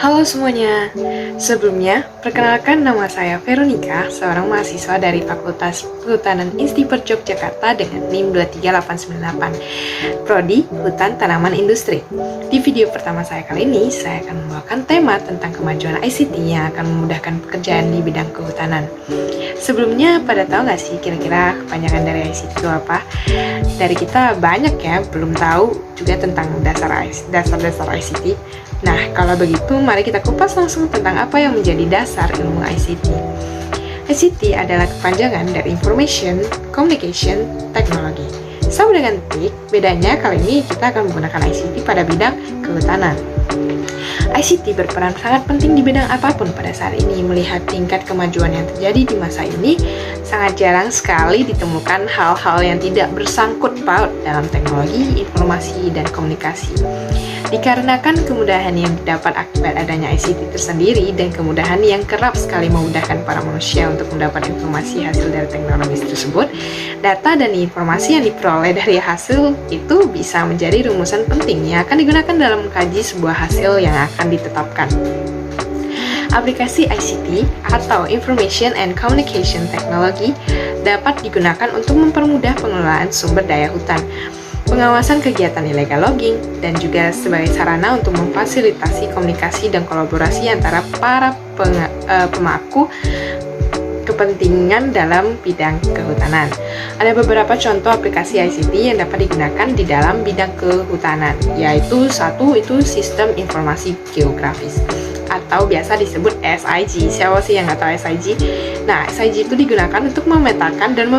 Halo semuanya, sebelumnya perkenalkan nama saya Veronica, seorang mahasiswa dari Fakultas Kehutanan INSTIPER Yogyakarta dengan NIM 23898, Prodi Hutan Tanaman Industri. Di video pertama saya kali ini, saya akan membawakan tema tentang kemajuan ICT yang akan memudahkan pekerjaan di bidang kehutanan. Sebelumnya, pada tahu nggak sih kira-kira kepanjangan dari ICT itu apa? Dari kita banyak ya, belum tahu juga tentang dasar-dasar ICT. Nah, kalau begitu, mari kita kupas langsung tentang apa yang menjadi dasar ilmu ICT. ICT adalah kepanjangan dari Information Communication Technology. Sama dengan TIC, bedanya kali ini kita akan menggunakan ICT pada bidang kehutanan. ICT berperan sangat penting di bidang apapun pada saat ini. Melihat tingkat kemajuan yang terjadi di masa ini, sangat jarang sekali ditemukan hal-hal yang tidak bersangkut paut dalam teknologi, informasi, dan komunikasi. Dikarenakan kemudahan yang didapat akibat adanya ICT tersendiri dan kemudahan yang kerap sekali memudahkan para manusia untuk mendapat informasi hasil dari teknologi tersebut, data dan informasi yang diperoleh dari hasil itu bisa menjadi rumusan penting yang akan digunakan dalam mengkaji sebuah hasil yang akan ditetapkan. Aplikasi ICT atau Information and Communication Technology dapat digunakan untuk mempermudah pengelolaan sumber daya hutan, pengawasan kegiatan illegal logging, dan juga sebagai sarana untuk memfasilitasi komunikasi dan kolaborasi antara para pemangku kepentingan dalam bidang kehutanan. Ada beberapa contoh aplikasi ICT yang dapat digunakan di dalam bidang kehutanan, yaitu satu itu Sistem Informasi Geografis atau biasa disebut SIG. Siapa sih yang nggak tahu SIG? Nah, SIG itu digunakan untuk memetakan dan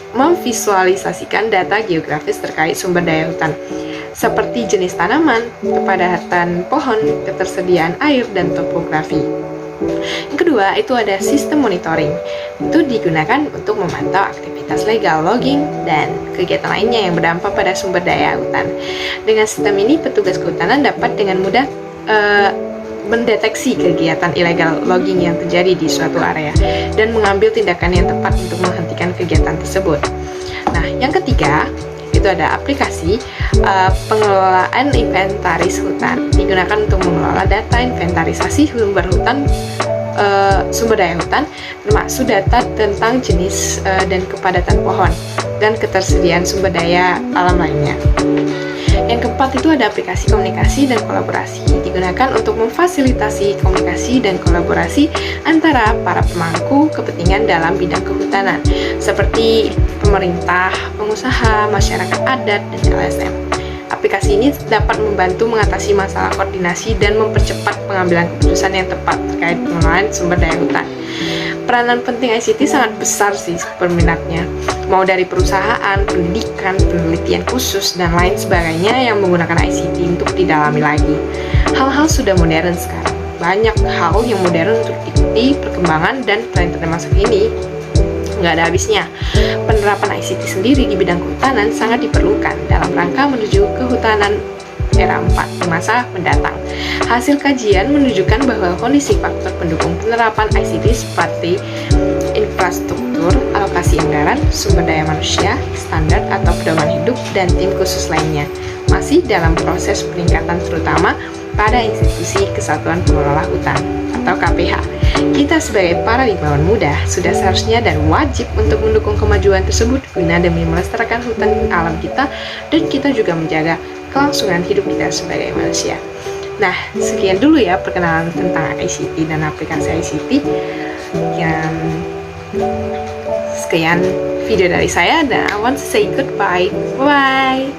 memvisualisasikan data geografis terkait sumber daya hutan, seperti jenis tanaman, kepadatan pohon, ketersediaan air, dan topografi. Yang kedua, itu ada sistem monitoring. Itu digunakan untuk memantau aktivitas legal logging dan kegiatan lainnya yang berdampak pada sumber daya hutan. Dengan sistem ini, petugas kehutanan dapat dengan mudah mendeteksi kegiatan illegal logging yang terjadi di suatu area dan mengambil tindakan yang tepat untuk menghentikan kegiatan tersebut. Nah, yang ketiga itu ada aplikasi pengelolaan inventaris hutan, digunakan untuk mengelola data inventarisasi sumber daya hutan, termasuk data tentang jenis dan kepadatan pohon dan ketersediaan sumber daya alam lainnya. Yang keempat itu ada aplikasi komunikasi dan kolaborasi, digunakan untuk memfasilitasi komunikasi dan kolaborasi antara para pemangku kepentingan dalam bidang kehutanan, seperti pemerintah, pengusaha, masyarakat adat, dan LSM. Aplikasi ini dapat membantu mengatasi masalah koordinasi dan mempercepat pengambilan keputusan yang tepat terkait pengelolaan sumber daya hutan. Peranan penting ICT sangat besar sih peminatnya, mau dari perusahaan, pendidikan, penelitian khusus, dan lain sebagainya yang menggunakan ICT untuk didalami lagi. Hal-hal sudah modern sekarang, banyak hal yang modern untuk diikuti perkembangan dan tren masa kini. Nggak ada habisnya. Penerapan ICT sendiri di bidang kehutanan sangat diperlukan dalam rangka menuju kehutanan era 4 di masa mendatang. Hasil kajian menunjukkan bahwa kondisi faktor pendukung penerapan ICT seperti infrastruktur, alokasi anggaran, sumber daya manusia, standar atau pedoman hidup, dan tim khusus lainnya masih dalam proses peningkatan, terutama pada institusi Kesatuan Pengelola Hutan atau KPH. Kita sebagai para ilmuwan muda sudah seharusnya dan wajib untuk mendukung kemajuan tersebut guna demi melestarikan hutan alam kita, dan kita juga menjaga kelangsungan hidup kita sebagai manusia. Nah, sekian dulu ya perkenalan tentang ICT dan aplikasi ICT. Sekian video dari saya dan I want to say goodbye. Bye.